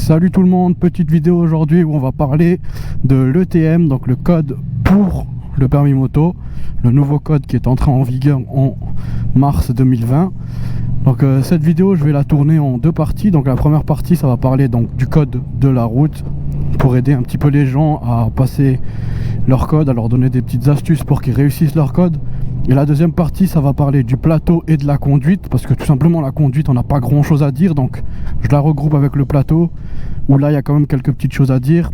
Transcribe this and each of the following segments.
Salut tout le monde, petite vidéo aujourd'hui où on va parler de l'ETM, donc le code pour le permis moto, le nouveau code qui est entré en vigueur en mars 2020. Donc cette vidéo je vais la tourner en deux parties. Donc la première partie ça va parler donc du code de la route pour aider un petit peu les gens à passer leur code, à leur donner des petites astuces pour qu'ils réussissent leur code. Et la deuxième partie ça va parler du plateau et de la conduite, parce que tout simplement la conduite on n'a pas grand chose à dire, donc je la regroupe avec le plateau où là il y a quand même quelques petites choses à dire.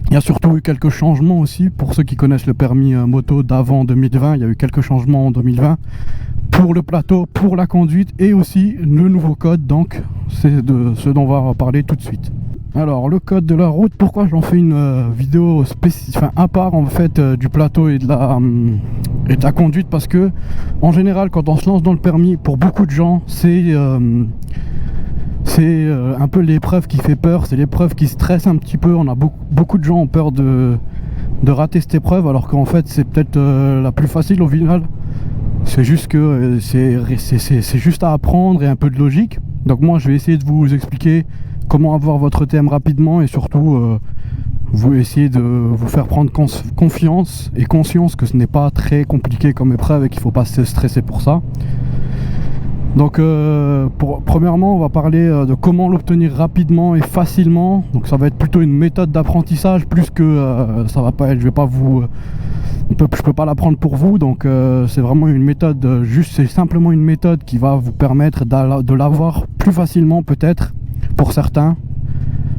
Il y a surtout eu quelques changements aussi pour ceux qui connaissent le permis moto d'avant 2020. Il y a eu quelques changements en 2020 pour le plateau, pour la conduite et aussi le nouveau code, donc c'est de ce dont on va parler tout de suite. Alors le code de la route, pourquoi j'en fais une vidéo à part en fait du plateau et de la conduite, parce que en général quand on se lance dans le permis, pour beaucoup de gens c'est un peu l'épreuve qui fait peur, c'est l'épreuve qui stresse un petit peu. On a beaucoup de gens ont peur de rater cette épreuve, alors qu'en fait c'est peut-être la plus facile au final. C'est juste que c'est juste à apprendre et un peu de logique. Donc moi je vais essayer de vous expliquer comment avoir votre thème rapidement et surtout vous essayer de vous faire prendre confiance et conscience que ce n'est pas très compliqué comme épreuve et qu'il ne faut pas se stresser pour ça. Donc premièrement on va parler de comment l'obtenir rapidement et facilement. Donc ça va être plutôt une méthode d'apprentissage plus que ça va pas être, je peux pas l'apprendre pour vous, donc c'est vraiment une méthode, c'est simplement une méthode qui va vous permettre de l'avoir plus facilement peut-être pour certains.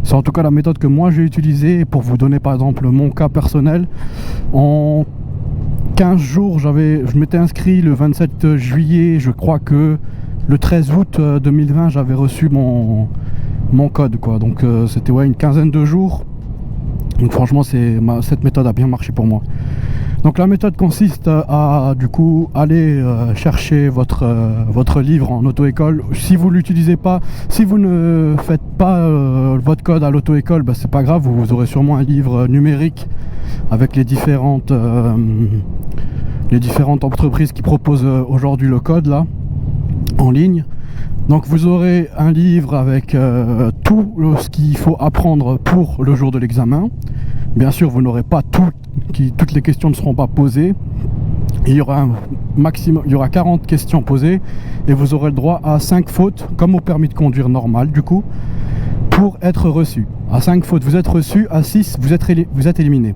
C'est en tout cas la méthode que moi j'ai utilisée. Et pour vous donner par exemple mon cas personnel, en 15 jours je m'étais inscrit le 27 juillet, je crois que le 13 août 2020 j'avais reçu mon code quoi. Donc c'était une quinzaine de jours. Donc franchement cette méthode a bien marché pour moi. Donc la méthode consiste à du coup aller chercher votre livre en auto-école. Si vous l'utilisez pas, si vous ne faites pas votre code à l'auto-école, c'est pas grave, vous aurez sûrement un livre numérique avec les différentes entreprises qui proposent aujourd'hui le code là en ligne. Donc vous aurez un livre avec tout ce qu'il faut apprendre pour le jour de l'examen. Bien sûr vous n'aurez pas toutes les questions ne seront pas posées. Il y aura 40 questions posées et vous aurez le droit à 5 fautes comme au permis de conduire normal du coup pour être reçu. À 5 fautes vous êtes reçu, à 6 vous êtes éliminé.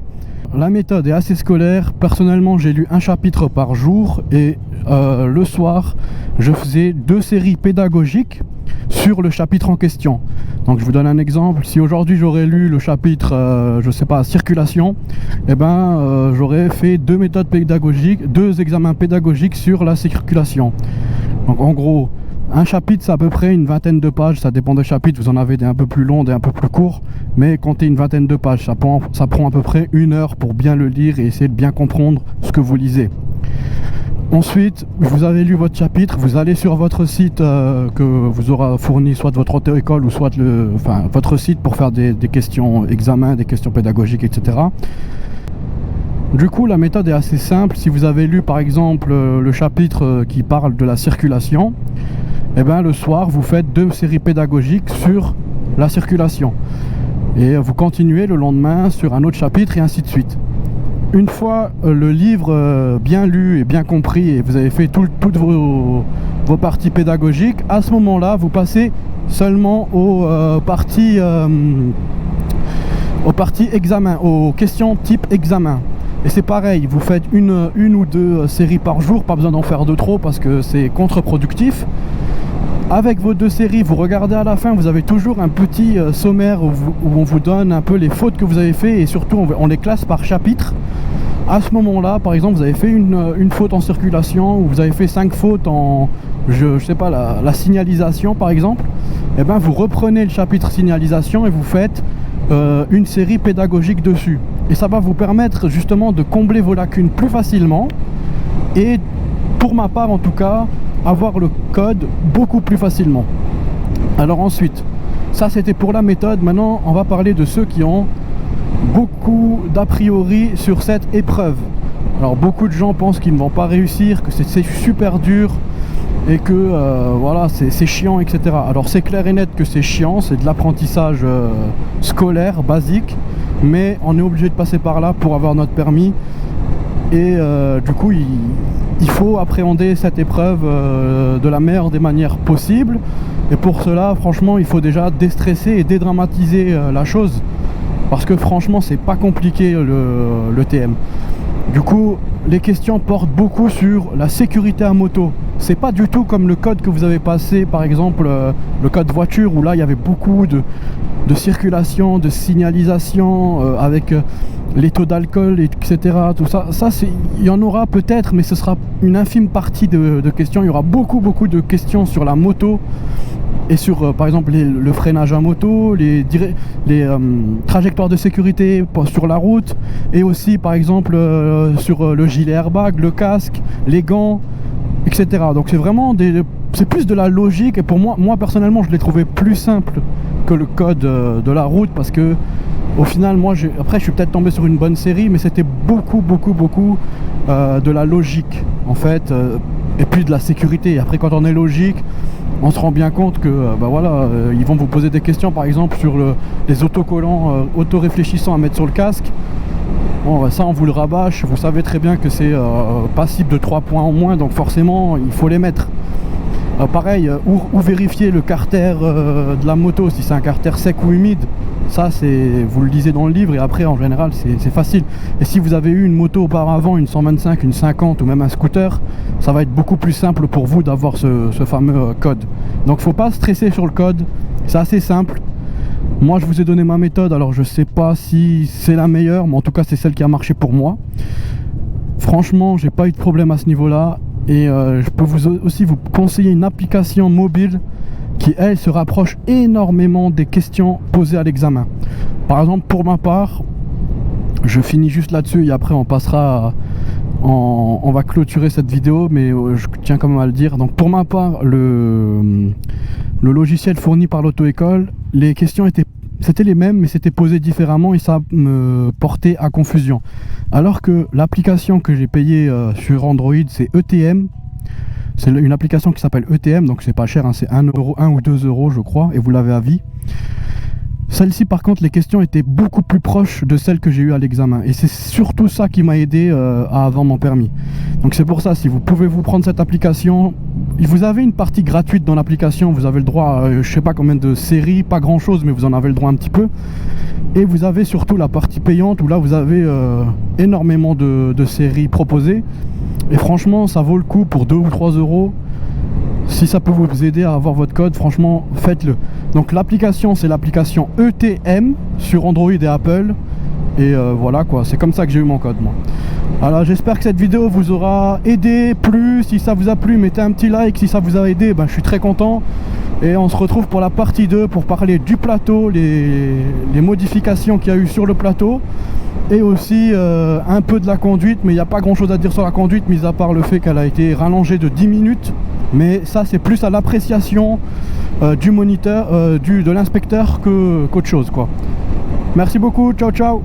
La méthode est assez scolaire. Personnellement j'ai lu un chapitre par jour et le soir je faisais 2 séries pédagogiques sur le chapitre en question. Donc je vous donne un exemple, si aujourd'hui j'aurais lu le chapitre je sais pas, circulation, j'aurais fait 2 méthodes pédagogiques, 2 examens pédagogiques sur la circulation. Donc en gros un chapitre c'est à peu près une vingtaine de pages, ça dépend des chapitres, vous en avez des un peu plus longs, des un peu plus courts, mais comptez une vingtaine de pages, ça prend à peu près 1 heure pour bien le lire et essayer de bien comprendre ce que vous lisez. Ensuite, vous avez lu votre chapitre, vous allez sur votre site que vous aura fourni soit de votre auto-école ou soit votre site pour faire des questions examens, des questions pédagogiques, etc. Du coup, la méthode est assez simple. Si vous avez lu par exemple le chapitre qui parle de la circulation, le soir vous faites 2 séries pédagogiques sur la circulation et vous continuez le lendemain sur un autre chapitre et ainsi de suite. Une fois le livre bien lu et bien compris et vous avez fait toutes vos parties pédagogiques, à ce moment là vous passez seulement aux parties examen, aux questions type examen. Et c'est pareil, vous faites une ou 2 séries par jour, pas besoin d'en faire de trop parce que c'est contre-productif. Avec vos 2 séries, vous regardez à la fin, vous avez toujours un petit sommaire où on vous donne un peu les fautes que vous avez fait et surtout on les classe par chapitre. À ce moment-là, par exemple, vous avez fait une faute en circulation ou vous avez fait 5 fautes en, je sais pas, la signalisation par exemple. Vous reprenez le chapitre signalisation et vous faites une série pédagogique dessus. Et ça va vous permettre justement de combler vos lacunes plus facilement et pour ma part en tout cas, avoir le code beaucoup plus facilement. Alors ensuite, ça c'était pour la méthode. Maintenant on va parler de ceux qui ont beaucoup d'a priori sur cette épreuve. Alors beaucoup de gens pensent qu'ils ne vont pas réussir, que c'est super dur, et que voilà, c'est chiant, etc. Alors c'est clair et net que c'est chiant, c'est de l'apprentissage scolaire basique, mais on est obligé de passer par là pour avoir notre permis. Et du coup il faut appréhender cette épreuve de la meilleure des manières possibles, et pour cela franchement il faut déjà déstresser et dédramatiser la chose, parce que franchement c'est pas compliqué le TM. Du coup les questions portent beaucoup sur la sécurité à moto. C'est pas du tout comme le code que vous avez passé, par exemple le code voiture, où là il y avait beaucoup de circulation, de signalisation avec les taux d'alcool, etc. Tout ça, il y en aura peut-être, mais ce sera une infime partie de questions. Il y aura beaucoup de questions sur la moto et sur par exemple le freinage à moto, les trajectoires de sécurité sur la route, et aussi par exemple sur le gilet airbag, le casque, les gants, etc. Donc c'est vraiment c'est plus de la logique, et pour moi personnellement je l'ai trouvé plus simple que le code de la route, parce que au final après je suis peut-être tombé sur une bonne série, mais c'était beaucoup de la logique en fait, et puis de la sécurité. Et après quand on est logique, on se rend bien compte que ils vont vous poser des questions par exemple sur les autocollants auto-réfléchissants à mettre sur le casque. Bon, ça on vous le rabâche, vous savez très bien que c'est passible de 3 points en moins, donc forcément il faut les mettre. Pareil, ou vérifier le carter de la moto, si c'est un carter sec ou humide. Ça vous le lisez dans le livre, et après en général c'est facile. Et si vous avez eu une moto auparavant, une 125, une 50 ou même un scooter, ça va être beaucoup plus simple pour vous d'avoir ce fameux code. Donc faut pas stresser sur le code, c'est assez simple. Moi je vous ai donné ma méthode, alors je sais pas si c'est la meilleure, mais en tout cas c'est celle qui a marché pour moi. Franchement j'ai pas eu de problème à ce niveau là. Et je peux aussi vous conseiller une application mobile qui, elle, se rapproche énormément des questions posées à l'examen. Par exemple, pour ma part, je finis juste là-dessus et après on passera on va clôturer cette vidéo, mais je tiens quand même à le dire. Donc pour ma part, le logiciel fourni par l'auto-école, les questions c'était les mêmes, mais c'était posé différemment, et ça me portait à confusion. Alors que l'application que j'ai payée sur Android, c'est ETM. C'est une application qui s'appelle ETM, donc c'est pas cher, hein, c'est 1 ou 2 euros je crois, et vous l'avez à vie. Celle-ci par contre, les questions étaient beaucoup plus proches de celles que j'ai eues à l'examen, et c'est surtout ça qui m'a aidé à avoir mon permis. Donc c'est pour ça, si vous pouvez vous prendre cette application, vous avez une partie gratuite dans l'application, vous avez le droit à je sais pas combien de séries, pas grand chose, mais vous en avez le droit un petit peu. Et vous avez surtout la partie payante, où là vous avez énormément de séries proposées, et franchement ça vaut le coup pour 2 ou 3 euros. Si ça peut vous aider à avoir votre code, franchement faites-le. Donc l'application, c'est l'application ETM sur Android et Apple, et voilà quoi, c'est comme ça que j'ai eu mon code moi. Alors j'espère que cette vidéo vous aura aidé, plu. Si ça vous a plu, mettez un petit like. Si ça vous a aidé, je suis très content. Et on se retrouve pour la partie 2 pour parler du plateau, les modifications qu'il y a eu sur le plateau, et aussi un peu de la conduite. Mais il n'y a pas grand chose à dire sur la conduite, mis à part le fait qu'elle a été rallongée de 10 minutes. Mais ça c'est plus à l'appréciation du moniteur, de l'inspecteur qu'autre chose quoi. Merci beaucoup, ciao ciao.